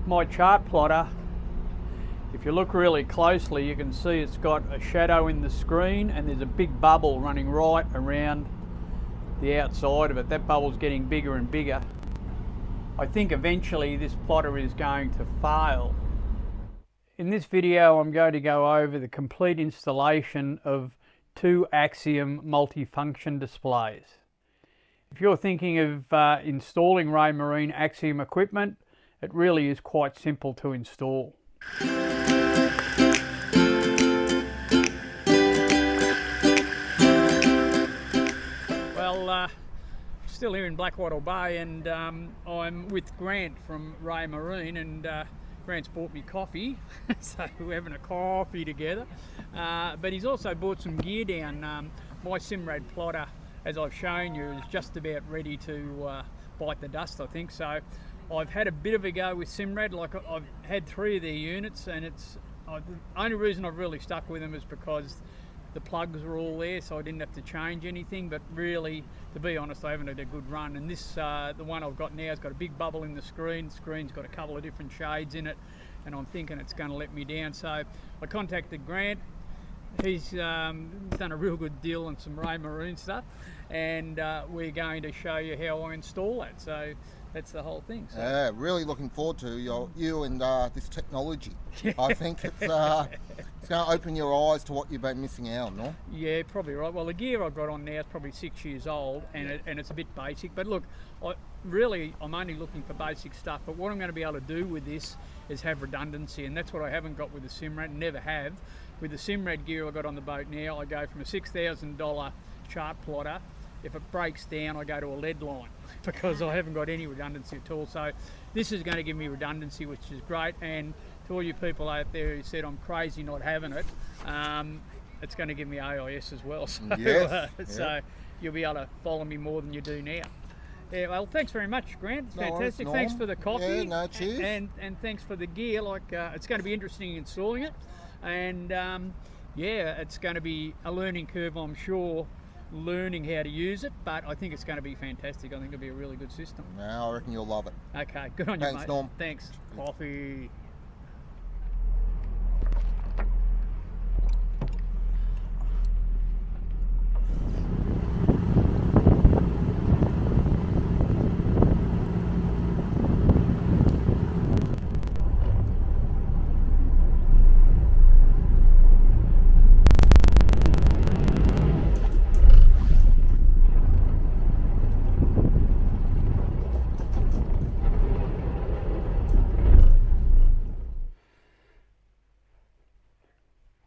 my chart plotter, if you look really closely, you can see it's got a shadow in the screen and there's a big bubble running right around the outside of it. That bubble's getting bigger and bigger. I think eventually this plotter is going to fail. In this video, I'm going to go over the complete installation of 2 Axiom multifunction displays. If you're thinking of installing Raymarine Axiom equipment, it really is quite simple to install. Well, still here in Blackwattle Bay, and I'm with Grant from Raymarine, and Grant's bought me coffee, so we're having a coffee together. But he's also bought some gear down. My Simrad plotter, as I've shown you, is just about ready to bite the dust, I think. So I've had a bit of a go with Simrad. Like, I've had 3 of their units, and the only reason I've really stuck with them is because the plugs were all there, so I didn't have to change anything. But really, to be honest, I haven't had a good run. And this, the one I've got now, has got a big bubble in the screen. The screen's got a couple of different shades in it, and I'm thinking it's going to let me down. So I contacted Grant. He's done a real good deal on some Raymarine stuff, and we're going to show you how I install that. So that's the whole thing. So. Yeah, really looking forward to you and this technology. I think it's going to open your eyes to what you've been missing out on, no? Yeah, probably right. Well, the gear I've got on now is probably 6 years old, and it's a bit basic. But look, I'm only looking for basic stuff. But what I'm going to be able to do with this is have redundancy, and that's what I haven't got with the Simrad, never have. With the Simrad gear I've got on the boat now, I go from a $6,000 chart plotter. If it breaks down, I go to a lead line because I haven't got any redundancy at all. So this is going to give me redundancy, which is great. And to all you people out there who said I'm crazy not having it, it's going to give me AIS as well. So, yes. So you'll be able to follow me more than you do now. Yeah, well, thanks very much, Grant. It's fantastic. Thanks for the coffee. Yeah, no, cheers. And thanks for the gear. Like, it's going to be interesting installing it. And yeah, it's going to be a learning curve, I'm sure, learning how to use it, but I think it's going to be fantastic. I think it'll be a really good system. No, I reckon you'll love it. Okay, good on you, mate. Thanks, Norm. Thanks. Coffee.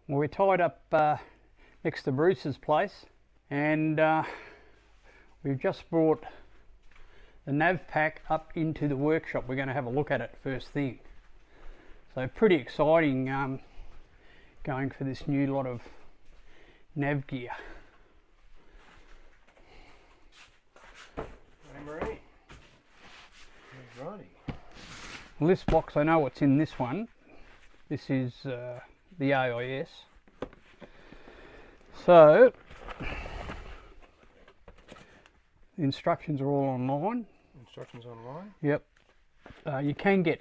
Well, we're tied up next to Bruce's place, and we've just brought the nav pack up into the workshop. We're going to have a look at it first thing. So pretty exciting going for this new lot of nav gear. Raymarine. Righty. Well, this box, I know what's in this one. This is the AIS. So the instructions are all online. Instructions online? Yep. You can get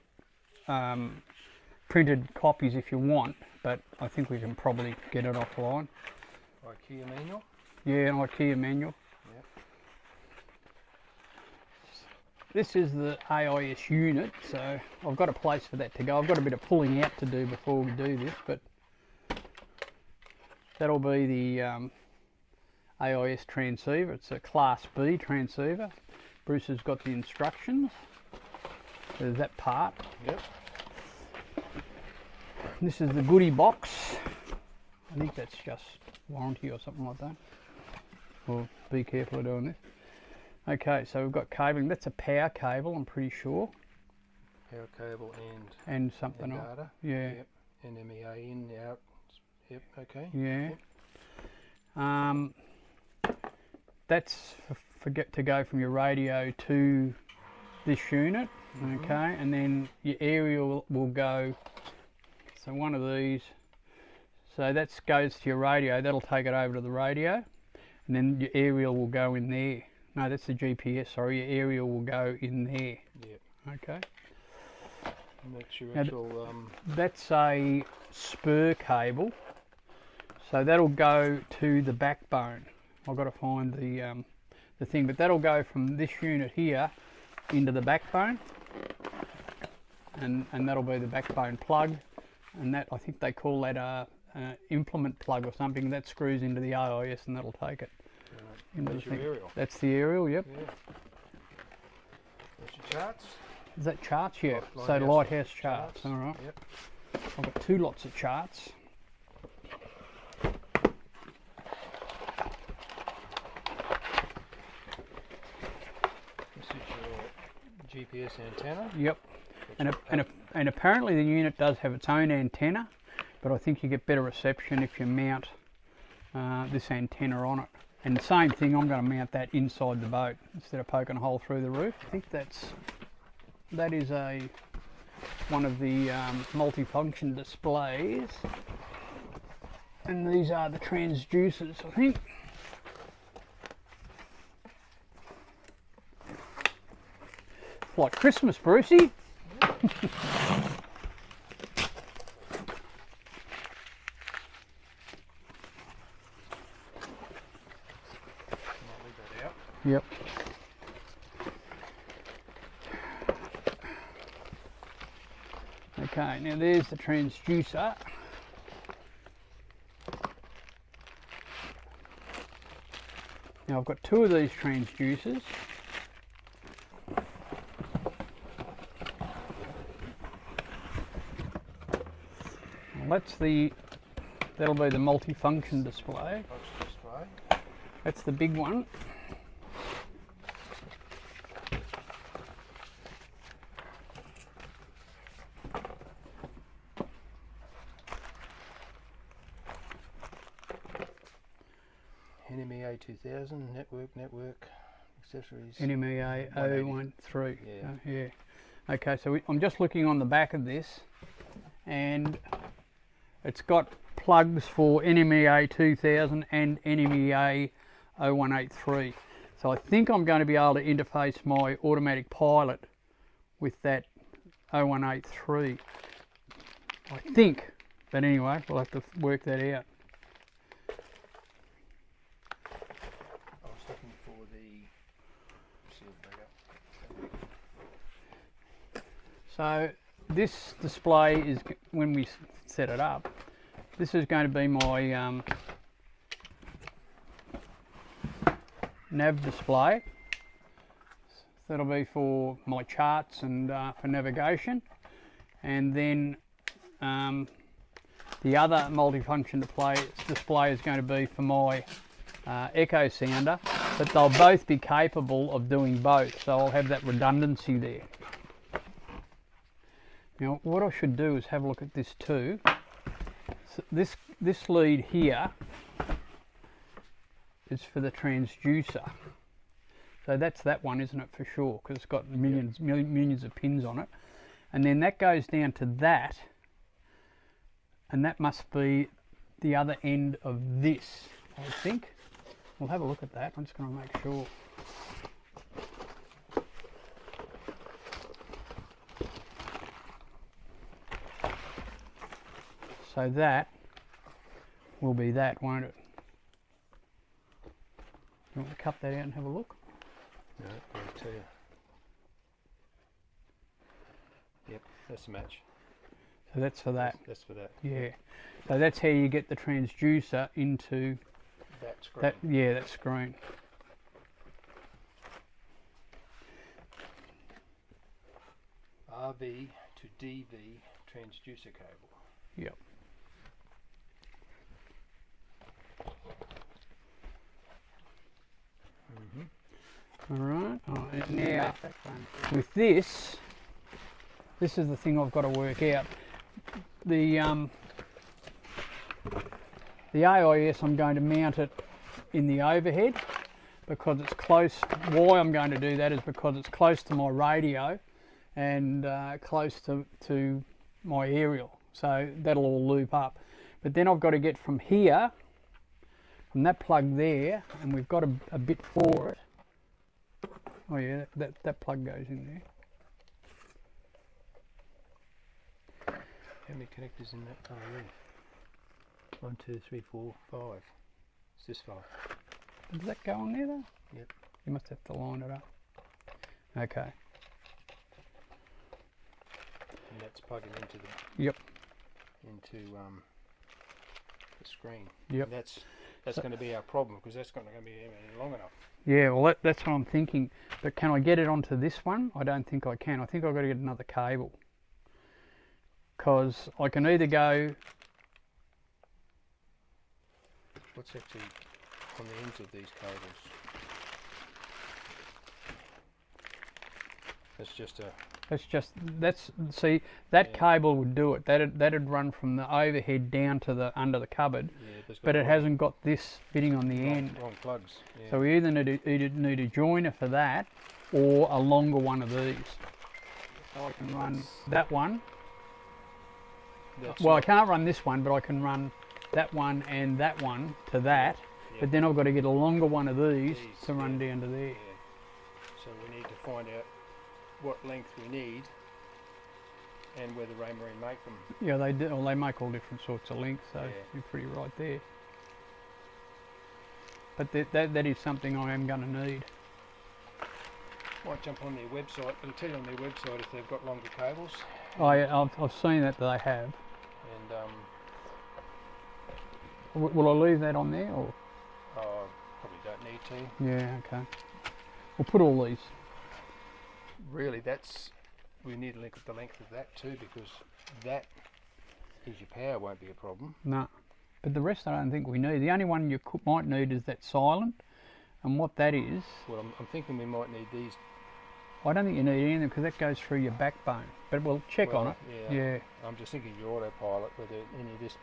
printed copies if you want, but I think we can probably get it offline. IKEA manual? Yeah, an IKEA manual. Yep. This is the AIS unit, so I've got a place for that to go. I've got a bit of pulling out to do before we do this, but that'll be the AIS transceiver. It's a Class B transceiver. Bruce has got the instructions. There's that part. Yep. This is the goodie box. I think that's just warranty or something like that. Well, be careful of doing this. Okay, so we've got cabling. That's a power cable, I'm pretty sure. Power cable and something else. data. Yeah. Yep. And MEA in, out. Yep, okay. Yeah. Yep. That's to go from your radio to this unit. Mm-hmm. Okay, and then your aerial will go, so one of these, so that goes to your radio, that'll take it over to the radio, and then your aerial will go in there. No, that's the GPS, sorry, your aerial will go in there. Yep. Okay. And that's your Now actual... that's a spur cable, so that'll go to the backbone. I've got to find the thing, but that'll go from this unit here into the backbone, and that'll be the backbone plug, and that, I think they call that a implement plug or something, that screws into the AIS and that'll take it. Into That's the your thing. aerial. That's the aerial, yep. Yeah. That's your charts. Is that charts? Yeah. So Lighthouse lighthouse charts. All right. Yep. I've got 2 lots of charts. This is your GPS antenna. Yep. And apparently the unit does have its own antenna, but I think you get better reception if you mount this antenna on it. And the same thing, I'm going to mount that inside the boat instead of poking a hole through the roof. I think that is one of the multifunction displays, and these are the transducers, I think. Like Christmas, Brucey. Yep. Okay, now there's the transducer. Now I've got 2 of these transducers. Well, that'll be the multifunction display. That's the big one. NMEA 2000, network, accessories. NMEA 013. Yeah. Yeah. Okay, so I'm just looking on the back of this, and it's got plugs for NMEA 2000 and NMEA 0183. So I think I'm going to be able to interface my automatic pilot with that 0183. I think, but anyway, we'll have to work that out. I was looking for the sealed bigger. So this display is, when we set it up, this is going to be my nav display. So that'll be for my charts and for navigation, and then the other multifunction display is going to be for my echo sounder, but they'll both be capable of doing both, so I'll have that redundancy there. Now what I should do is have a look at this too. So this lead here is for the transducer. So that's that one, isn't it, for sure, because it's got millions of pins on it. And then that goes down to that, and that must be the other end of this, I think. We'll have a look at that. I'm just going to make sure. So that will be that, won't it? You want to cut that out and have a look? No, I'll tell you. Yep, that's the match. So that's for that. That's for that. Yeah. So that's how you get the transducer into That screen. that. Yeah, that screen. RV to DV transducer cable. Yep. All right. Now, with this is the thing I've got to work out. The AIS, I'm going to mount it in the overhead because it's close. Why I'm going to do that is because it's close to my radio and close to my aerial, so that'll all loop up. But then I've got to get from here, from that plug there, and we've got a bit for it. Oh yeah, that plug goes in there. How many connectors in that? Oh, yeah. 1, 2, 3, 4, 5. It's this far. Does that go on there though? Yep. You must have to line it up. Okay. And that's plugging into the Yep. into the screen. Yep. And that's going to be our problem, because that's not going to be long enough. Yeah, well that's what I'm thinking. But can I get it onto this one? I don't think I can. I think I've got to get another cable. Because I can either go... What's actually on the ends of these cables? See, that Yeah. cable would do it. That'd run from the overhead down to the under the cupboard, Yeah, but it hasn't got this fitting on the end. Wrong plugs. Yeah. So we either need a joiner for that, or a longer one of these. So I can run that one. Well, I can't run this one, but I can run that one and that one to that. Yeah. But then I've got to get a longer one of these to run down to there. Yeah. So we need to find out what length we need and whether Raymarine make them. Yeah, they do. Well, they make all different sorts of lengths, so Yeah. you're pretty right there. But that is something I am going to need. Might jump on their website. It'll tell you on their website if they've got longer cables. I've seen that they have. And Will I leave that on there, or? oh, probably don't need to. Yeah, okay. We'll put all these. Really, we need to look at the length of that too, because that is your power won't be a problem. No, but the rest I don't think we need. The only one you might need is that silent, and what that is. Well, I'm thinking we might need these. I don't think you need anything because that goes through your backbone. But we'll check on it. Yeah. I'm just thinking your autopilot, whether any of this,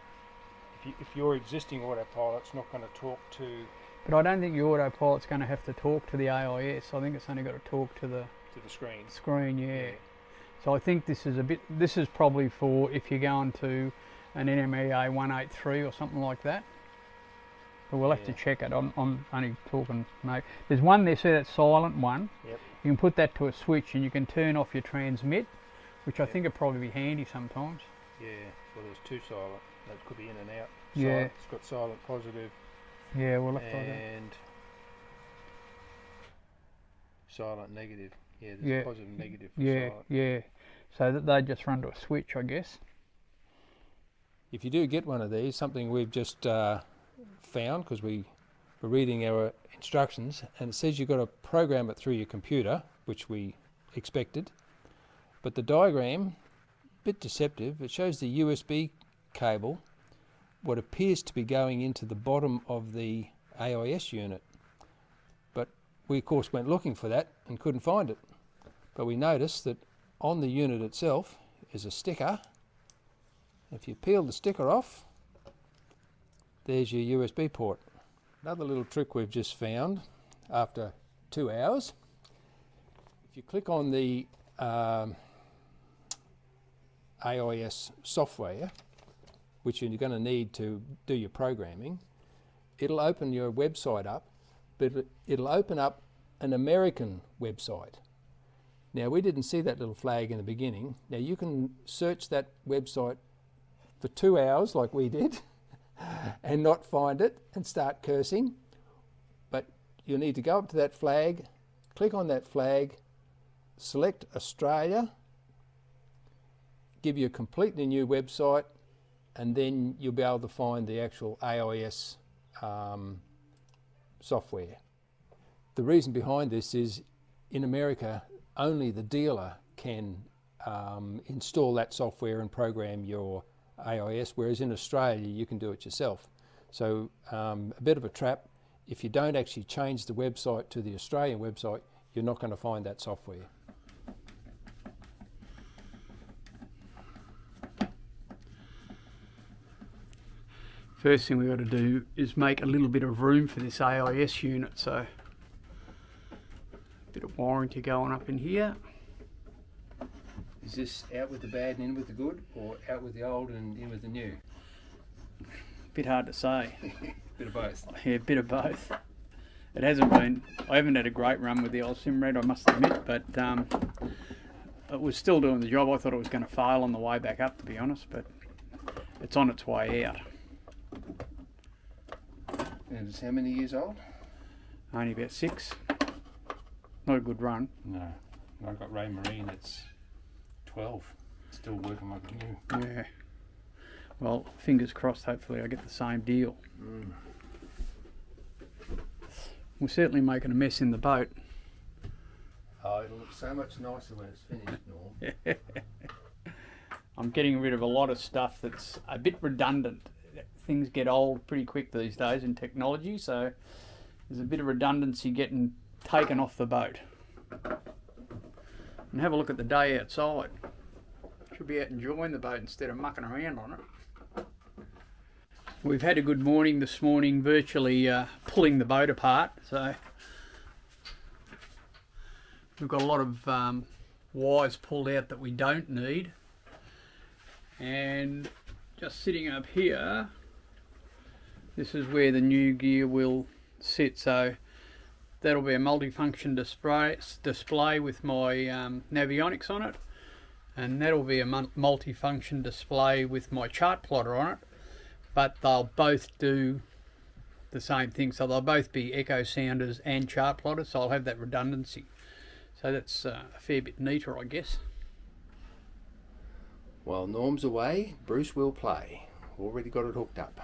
if your existing autopilot's not going to talk to. But I don't think your autopilot's going to have to talk to the AIS. I think it's only got to talk to the screen. Screen, yeah. So I think this is probably for if you're going to an NMEA 183 or something like that. But we'll have to check it. I'm only talking, mate. There's one there, see that silent one? Yep. You can put that to a switch and you can turn off your transmit, which I think would probably be handy sometimes. Yeah, well there's two silent. That could be in and out. Yeah. Silent. It's got silent positive. Yeah, we'll have to and silent negative. Yeah, there's positive and negative for silent. Yeah. So that they just run to a switch, I guess. If you do get one of these, something we've just found, because we were reading our instructions, and it says you've got to program it through your computer, which we expected, but the diagram, a bit deceptive. It shows the USB cable, what appears to be going into the bottom of the AIS unit, but we of course went looking for that and couldn't find it. But we noticed that on the unit itself is a sticker. If you peel the sticker off, there's your USB port. Another little trick we've just found after 2 hours. If you click on the AIS software, which you're going to need to do your programming, it'll open your website up, but it'll open up an American website. Now, we didn't see that little flag in the beginning. Now, you can search that website for 2 hours like we did and not find it and start cursing, but you'll need to go up to that flag, click on that flag, select Australia, give you a completely new website, and then you'll be able to find the actual AIS software. The reason behind this is in America only the dealer can install that software and program your AIS, whereas in Australia you can do it yourself. So a bit of a trap. If you don't actually change the website to the Australian website, you're not going to find that software. First thing we've got to do is make a little bit of room for this AIS unit, so a bit of warranty going up in here. Is this out with the bad and in with the good, or out with the old and in with the new? Bit hard to say. Bit of both. Yeah, a bit of both. It hasn't been, I haven't had a great run with the old Simrad, I must admit, but it was still doing the job. I thought it was going to fail on the way back up, to be honest, but it's on its way out. And it's how many years old? Only about 6. Not a good run. No. I've got Raymarine, it's 12. Still working like new. Yeah. Well, fingers crossed, hopefully I get the same deal. We're certainly making a mess in the boat. Oh, it'll look so much nicer when it's finished, Norm. I'm getting rid of a lot of stuff that's a bit redundant. Things get old pretty quick these days in technology, so there's a bit of redundancy getting taken off the boat. And have a look at the day outside. Should be out enjoying the boat instead of mucking around on it. We've had a good morning this morning, virtually pulling the boat apart. So we've got a lot of wires pulled out that we don't need. And just sitting up here, this is where the new gear will sit. So that'll be a multifunction display with my Navionics on it, and that'll be a multifunction display with my chart plotter on it, but they'll both do the same thing. So they'll both be echo sounders and chart plotters, so I'll have that redundancy. So that's a fair bit neater, I guess. While Norm's away, Bruce will play. Already got it hooked up.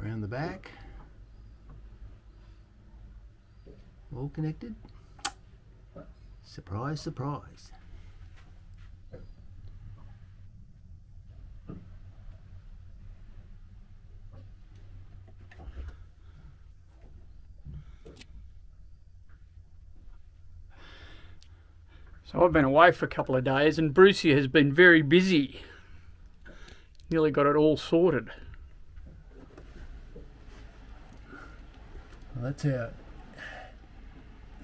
Around the back. All connected. Surprise, surprise. So I've been away for a couple of days, and Brucey has been very busy. Nearly got it all sorted. Well, that's our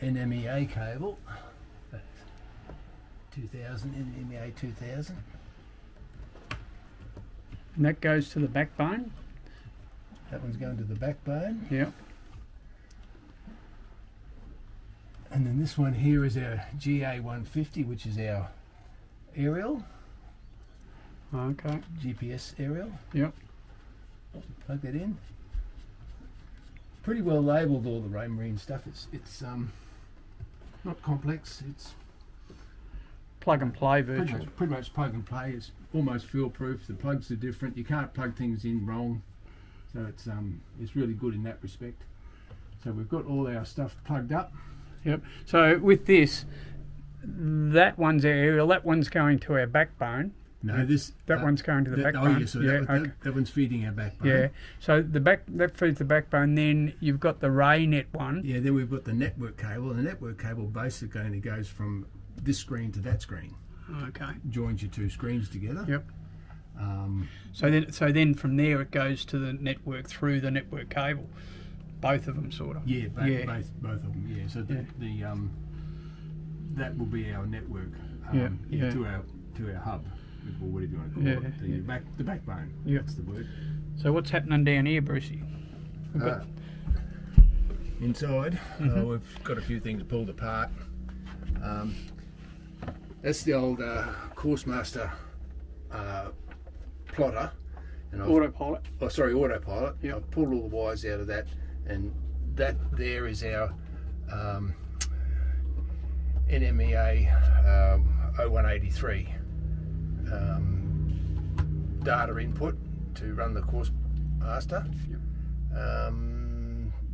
NMEA cable. 2000, NMEA 2000. And that goes to the backbone. That one's going to the backbone. Yep. And then this one here is our GA150, which is our aerial. Okay. GPS aerial. Yep. Plug that in. Pretty well labelled, all the Raymarine stuff. It's not complex. It's Plug and play virtually. pretty much plug and play. It's almost foolproof. The plugs are different. You can't plug things in wrong. So it's really good in that respect. So we've got all our stuff plugged up. Yep. So with this, that one's our aerial, that one's going to our backbone. No, that one's going to the backbone. Oh, yeah, so that one's feeding our backbone. Yeah. So that feeds the backbone. Then you've got the RayNet one. Yeah. Then we've got the network cable. The network cable basically only goes from this screen to that screen. Okay. Joins your two screens together. Yep. So then from there it goes to the network through the network cable. Both of them, sort of. Yeah, both of them. Yeah. So that will be our network to our hub, or whatever you want to call it. The backbone. Yeah. That's the word. So what's happening down here, Brucey? Inside, we've got a few things pulled apart. That's the old Coursemaster plotter. And Autopilot. Autopilot. Yeah. I've pulled all the wires out of that, and that there is our NMEA 0183 data input to run the Coursemaster,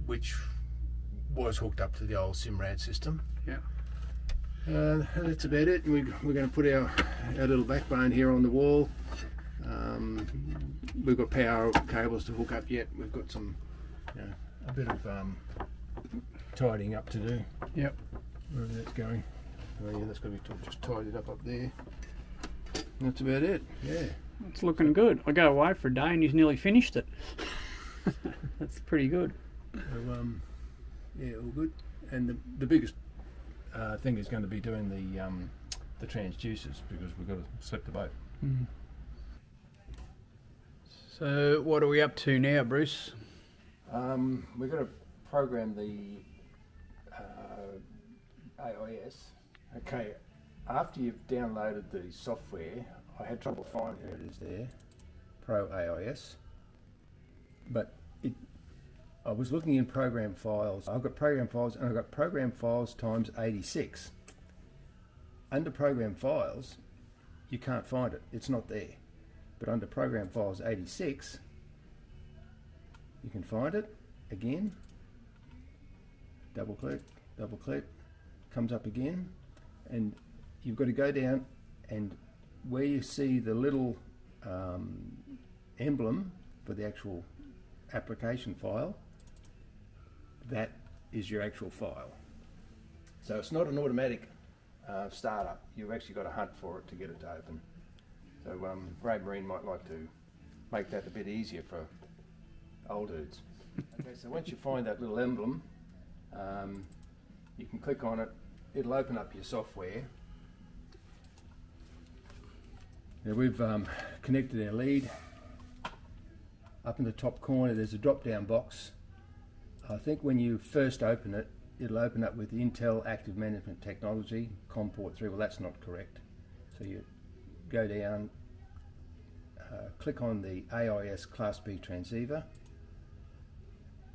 which was hooked up to the old Simrad system. Yeah. That's about it. We're going to put our little backbone here on the wall. We've got power cables to hook up yet. We've got some, a bit of tidying up to do. Yep. Wherever that's going. Oh yeah, that's got to be just tidied up there. That's about it. Yeah. It's looking good. I go away for a day and he's nearly finished it. That's pretty good. So, yeah, all good. And the biggest thing is going to be doing the transducers, because we've got to slip the boat. Mm. So what are we up to now, Bruce? We've got to program the AIS, after you've downloaded the software, I had trouble finding it. It is there, Pro AIS, but I was looking in program files. I've got program files, and I've got program files times 86. Under program files, you can't find it. It's not there. But under program files 86, you can find it again. Double click, comes up again, and you've got to go down, and where you see the little emblem for the actual application file, that is your actual file. So it's not an automatic startup. You've actually got to hunt for it to get it to open. So Raymarine might like to make that a bit easier for old dudes. Okay, so once you find that little emblem, you can click on it. It'll open up your software. Now we've connected our lead. Up in the top corner there's a drop-down box. I think when you first open it, it'll open up with Intel Active Management Technology, COM port 3. Well, that's not correct. So you go down, click on the AIS Class B transceiver,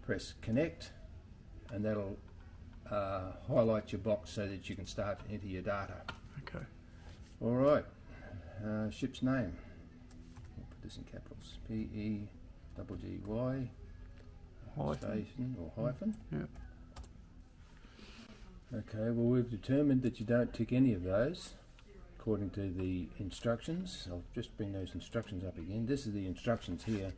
press connect, and that'll highlight your box so that you can start to enter your data. Okay. All right. Ship's name. I'll put this in capitals. P-E-G-G-Y station or hyphen. Yeah. Okay, well we've determined that you don't tick any of those according to the instructions. I'll just bring those instructions up again. This is the instructions here.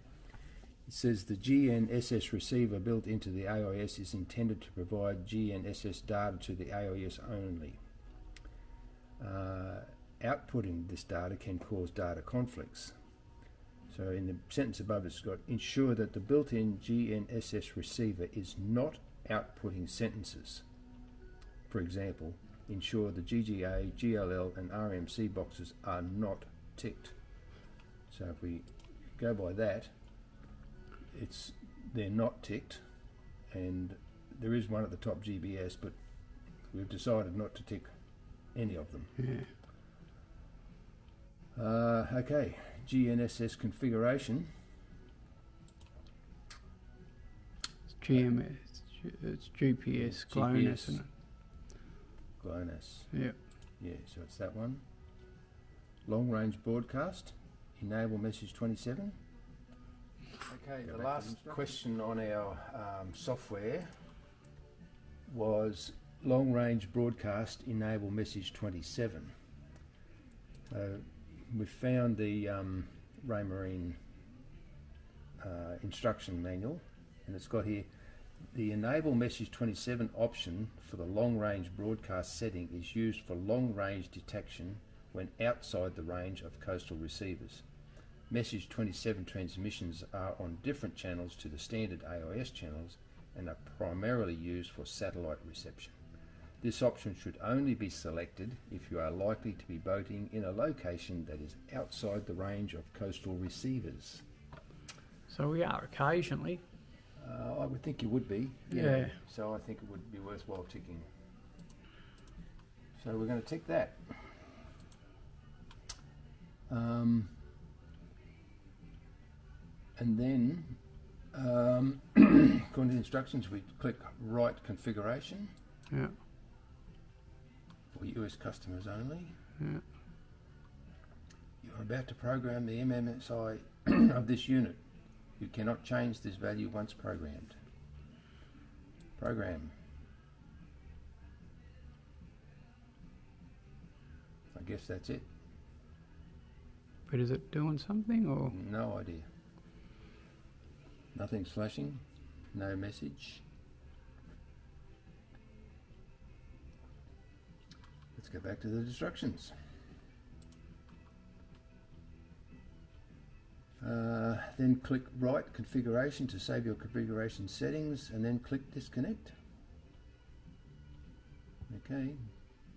It says the GNSS receiver built into the AIS is intended to provide GNSS data to the AIS only. Outputting this data can cause data conflicts. So in the sentence above it's got ensure that the built-in GNSS receiver is not outputting sentences. For example, ensure the GGA, GLL and RMC boxes are not ticked. So if we go by that, they're not ticked, and there is one at the top, GBS, but we've decided not to tick any of them. Yeah. Okay, GNSS configuration. It's GMS, it's GPS, GLONASS, isn't it? GLONASS. Yeah. Yeah, so it's that one. Long range broadcast, enable message 27. Okay, the last question on our software was long range broadcast, enable message 27. We found the Raymarine instruction manual, and it's got here the enable message 27 option for the long range broadcast setting is used for long range detection when outside the range of coastal receivers. Message 27 transmissions are on different channels to the standard AIS channels and are primarily used for satellite reception. This option should only be selected if you are likely to be boating in a location that is outside the range of coastal receivers. So we are occasionally. I would think you would be. Yeah. So I think it would be worthwhile ticking. So we're going to tick that. And then, according to the instructions, we click Write Configuration. Yeah. For US customers only. Yeah. You're about to program the MMSI of this unit. You cannot change this value once programmed. Program. I guess that's it. But is it doing something or? No idea. Nothing's flashing. No message. Let's go back to the instructions. Then click Write Configuration to save your configuration settings, and then click Disconnect. Okay,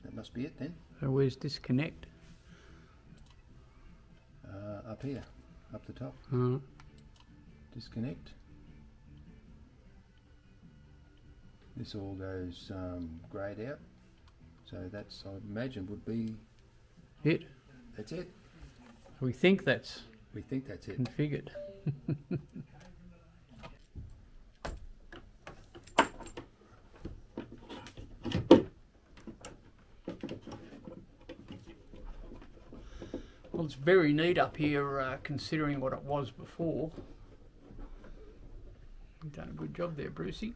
that must be it then. So where's disconnect? Up here, up the top. Disconnect. This all goes greyed out. So that's, I imagine, would be it. That's it. We think that's it. configured. Well, it's very neat up here, considering what it was before. You've done a good job there, Brucey.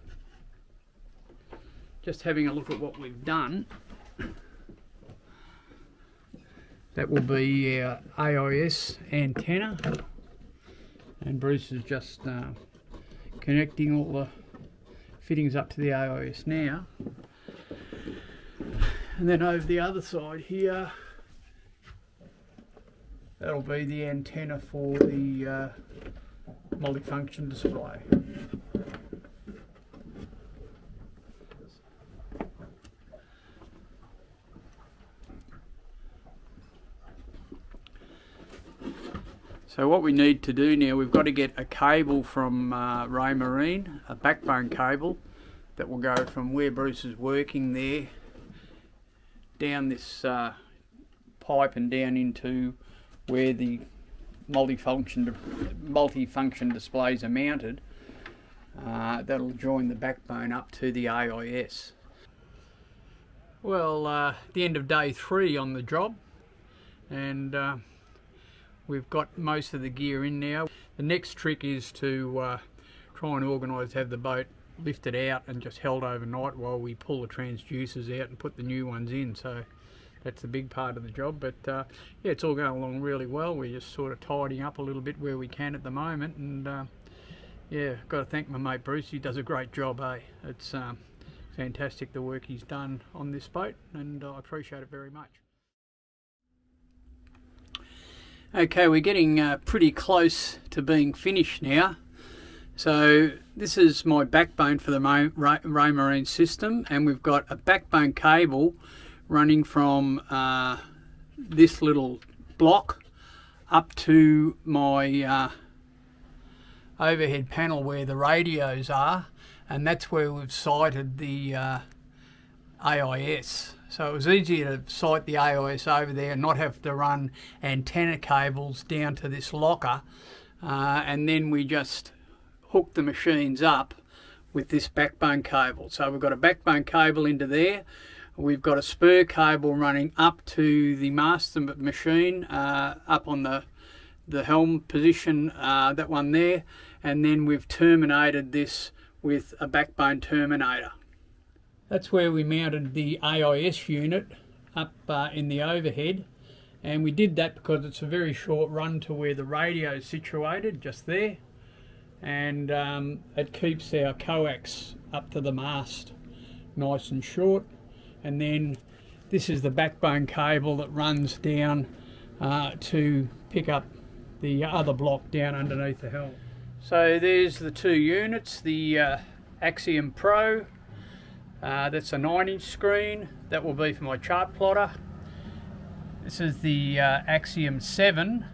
Just having a look at what we've done. That will be our AIS antenna, and Bruce is just connecting all the fittings up to the AIS now. And then over the other side here, that'll be the antenna for the multifunction display. So what we need to do now, we've got to get a cable from Raymarine, a backbone cable that will go from where Bruce is working there down this pipe and down into where the multifunction displays are mounted. That'll join the backbone up to the AIS. Well, at the end of day 3 on the job, and we've got most of the gear in now. The next trick is to try and organise to have the boat lifted out and just held overnight while we pull the transducers out and put the new ones in. So that's the big part of the job. But yeah, it's all going along really well. We're just sort of tidying up a little bit where we can at the moment. And yeah, got to thank my mate Bruce. He does a great job, eh? It's fantastic the work he's done on this boat, and I appreciate it very much. Okay, we're getting pretty close to being finished now. So this is my backbone for the Raymarine system, and we've got a backbone cable running from this little block up to my overhead panel where the radios are, and that's where we've sighted the AIS. So it was easier to sight the AIS over there and not have to run antenna cables down to this locker, and then we just hook the machines up with this backbone cable. So we've got a backbone cable into there, we've got a spur cable running up to the master machine, up on the helm position, that one there, and then we've terminated this with a backbone terminator. That's where we mounted the AIS unit up in the overhead, and we did that because it's a very short run to where the radio is situated, just there, and it keeps our coax up to the mast nice and short. And then this is the backbone cable that runs down to pick up the other block down underneath the helm. So there's the two units, the Axiom Pro. That's a 9-inch screen. That will be for my chart plotter. This is the Axiom 7,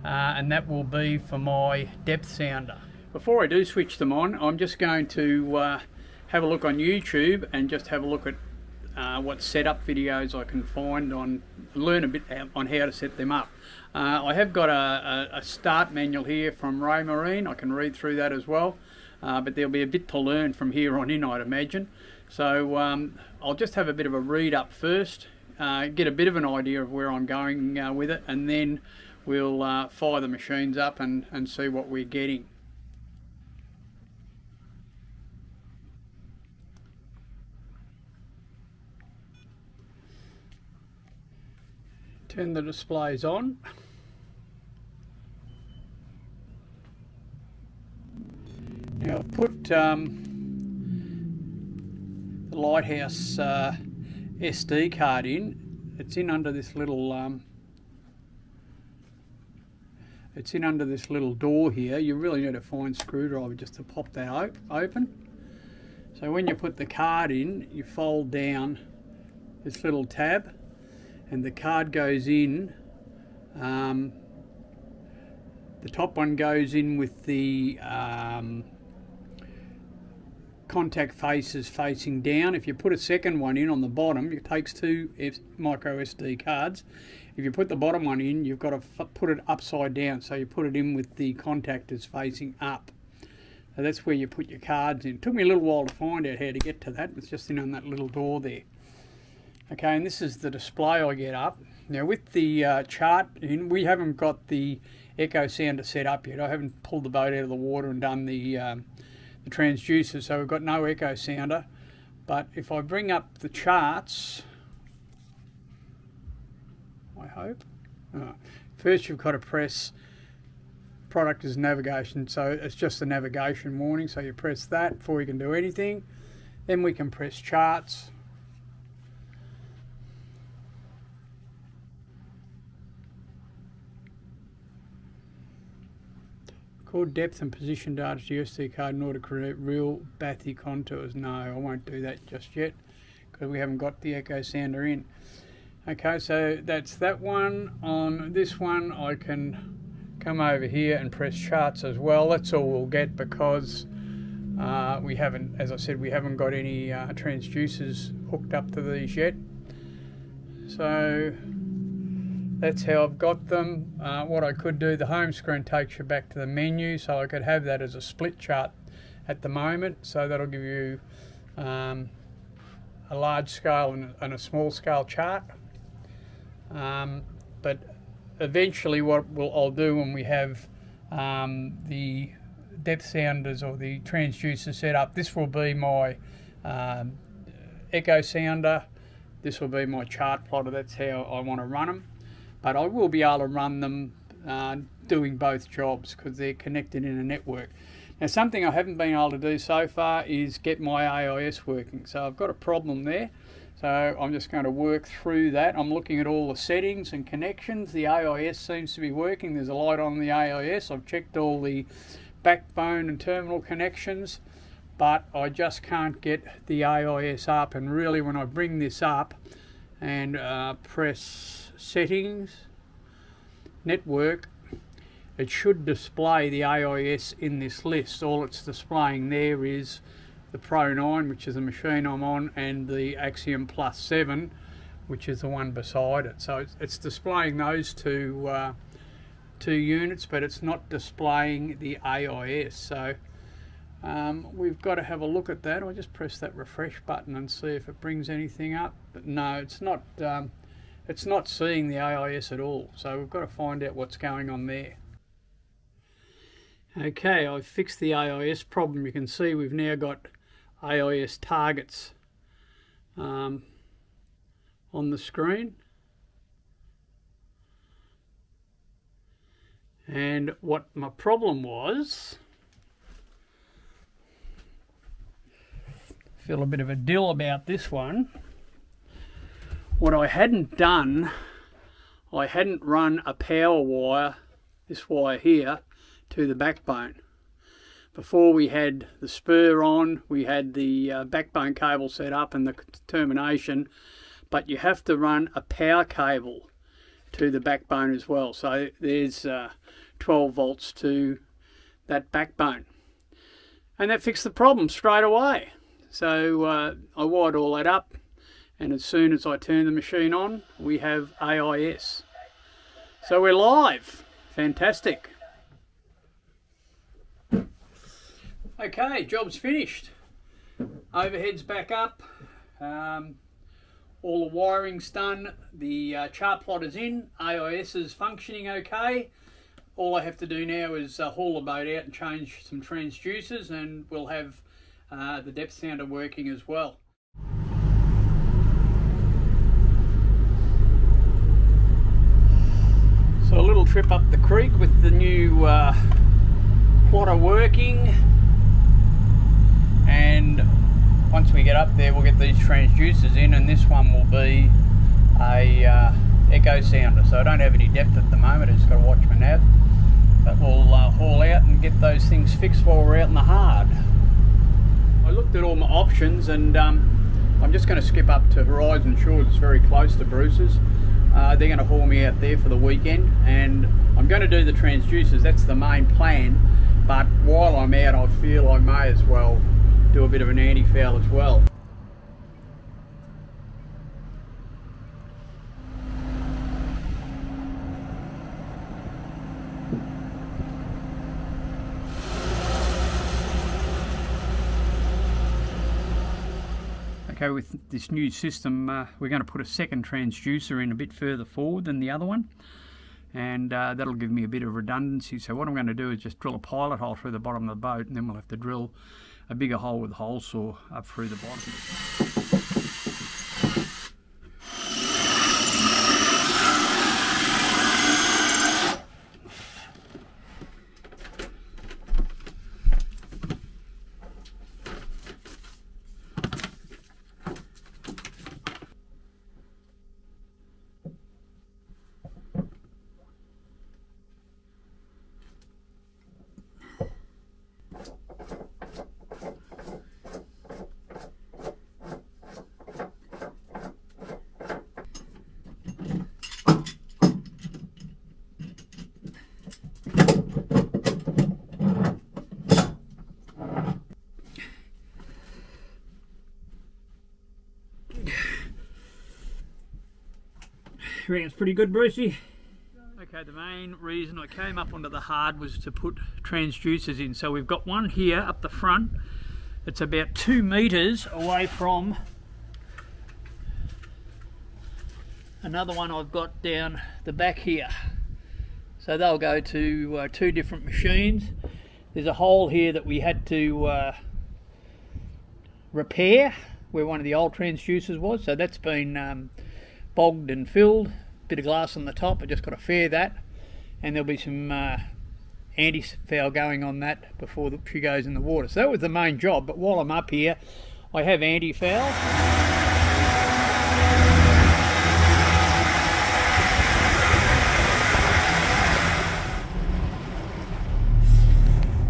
and that will be for my depth sounder. Before I do switch them on, I'm just going to have a look on YouTube and just have a look at what setup videos I can find learn a bit on how to set them up. I have got a start manual here from Raymarine. I can read through that as well, but there'll be a bit to learn from here on in, I'd imagine. So I'll just have a bit of a read up first, get a bit of an idea of where I'm going with it, and then we'll fire the machines up and see what we're getting. Turn the displays on. Now I've put the Lighthouse SD card in. It's in under this little door here. You really need a fine screwdriver just to pop that open. So when you put the card in, you fold down this little tab, and the card goes in. The top one goes in with the contact face is facing down. If you put a second one in on the bottom, it takes 2 micro SD cards. If you put the bottom one in, you've got to put it upside down, so you put it in with the contactors facing up. So that's where you put your cards in. It took me a little while to find out how to get to that. It's just in on that little door there. Okay, and this is the display I get up. Now with the chart in, we haven't got the echo sounder set up yet. I haven't pulled the boat out of the water and done the transducer, so we've got no echo sounder. But if I bring up the charts, I hope. First you've got to press product is navigation, so it's just a navigation warning, so you press that before you can do anything. Then we can press charts. Record depth and position data to your SD card in order to create real bathy contours. No, I won't do that just yet because we haven't got the echo sounder in. Okay, so that's that one. On this one I can come over here and press charts as well. That's all we'll get because we haven't, as I said, we haven't got any transducers hooked up to these yet. So that's how I've got them. What I could do, the home screen takes you back to the menu, so I could have that as a split chart at the moment. So that'll give you a large scale and a small scale chart. But eventually what I'll do when we have the depth sounders or the transducer set up, this will be my echo sounder, this will be my chart plotter. That's how I want to run them. But I will be able to run them doing both jobs because they're connected in a network. Now something I haven't been able to do so far is get my AIS working. So I've got a problem there. So I'm just going to work through that. I'm looking at all the settings and connections. The AIS seems to be working. There's a light on the AIS. I've checked all the backbone and terminal connections, but I just can't get the AIS up. And really when I bring this up and press settings, network, it should display the AIS in this list. All it's displaying there is the Pro 9, which is the machine I'm on, and the Axiom Plus 7, which is the one beside it. So it's displaying those two units, but it's not displaying the AIS. So we've got to have a look at that. I'll just press that refresh button and see if it brings anything up. But no, it's not seeing the AIS at all. So we've got to find out what's going on there. Okay, I've fixed the AIS problem. You can see we've now got AIS targets on the screen. And what my problem was, I feel a bit of a dill about this one. What I hadn't done, I hadn't run a power wire, this wire here, to the backbone. Before we had the spur on, we had the backbone cable set up and the termination, but you have to run a power cable to the backbone as well. So there's 12 volts to that backbone. And that fixed the problem straight away. So I wired all that up, and as soon as I turn the machine on, we have AIS. So we're live. Fantastic. Okay, job's finished. Overhead's back up. All the wiring's done. The chart plotter's in. AIS is functioning okay. All I have to do now is haul the boat out and change some transducers, and we'll have the depth sounder working as well. So a little trip up the creek with the new plotter working. And once we get up there, we'll get these transducers in, and this one will be a echo sounder. So I don't have any depth at the moment, I just got to watch my nav. But we'll haul out and get those things fixed while we're out in the hard. I looked at all my options, and I'm just going to skip up to Horizon Shores. It's very close to Bruce's. They're going to haul me out there for the weekend, and I'm going to do the transducers. That's the main plan. But while I'm out, I feel I may as well do a bit of an anti-foul as well. Okay, with this new system, we're going to put a second transducer in a bit further forward than the other one, and that'll give me a bit of redundancy. So what I'm going to do is just drill a pilot hole through the bottom of the boat, and then we'll have to drill a bigger hole with a hole saw up through the bottom. You reckon it's pretty good, Brucey? Okay, the main reason I came up onto the hard was to put transducers in. So we've got one here up the front. It's about 2 meters away from another one I've got down the back here. So they'll go to 2 different machines. There's a hole here that we had to repair where one of the old transducers was. So that's been bogged and filled. Bit of glass on the top. I just got to fair that, and there'll be some anti-foul going on that before she goes in the water. So that was the main job. But while I'm up here, I have anti-foul.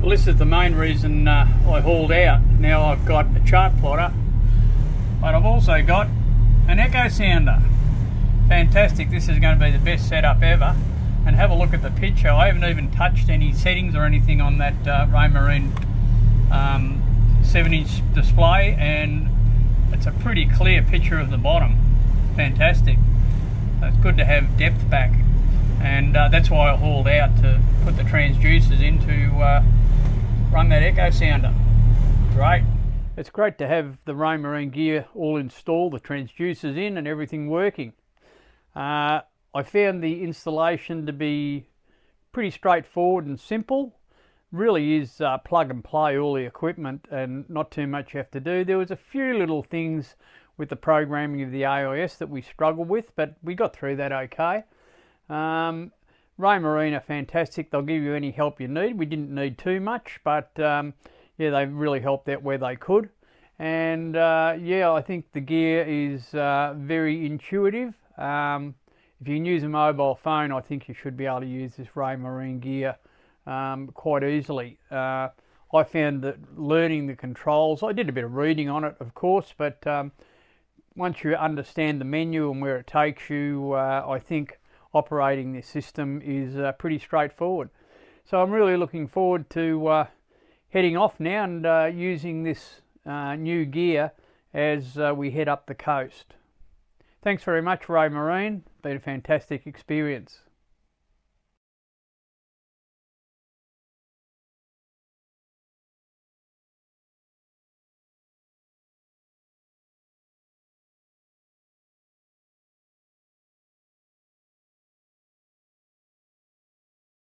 Well, this is the main reason I hauled out. Now I've got a chart plotter, but I've also got an echo sounder. Fantastic. This is going to be the best setup ever. And have a look at the picture. I haven't even touched any settings or anything on that Raymarine 7-inch display, and it's a pretty clear picture of the bottom. Fantastic. So it's good to have depth back, and that's why I hauled out to put the transducers in to run that echo sounder. Great. It's great to have the Raymarine gear all installed, the transducers in and everything working. I found the installation to be pretty straightforward and simple. Really is plug and play all the equipment, and not too much you have to do. There was a few little things with the programming of the AIS that we struggled with, but we got through that okay. Raymarine are fantastic. They'll give you any help you need. We didn't need too much, but yeah, they really helped out where they could. And yeah, I think the gear is very intuitive. If you can use a mobile phone, I think you should be able to use this Raymarine gear quite easily. I found that learning the controls, I did a bit of reading on it of course, but once you understand the menu and where it takes you, I think operating this system is pretty straightforward. So I'm really looking forward to heading off now and using this new gear as we head up the coast. Thanks very much, Raymarine. Been a fantastic experience.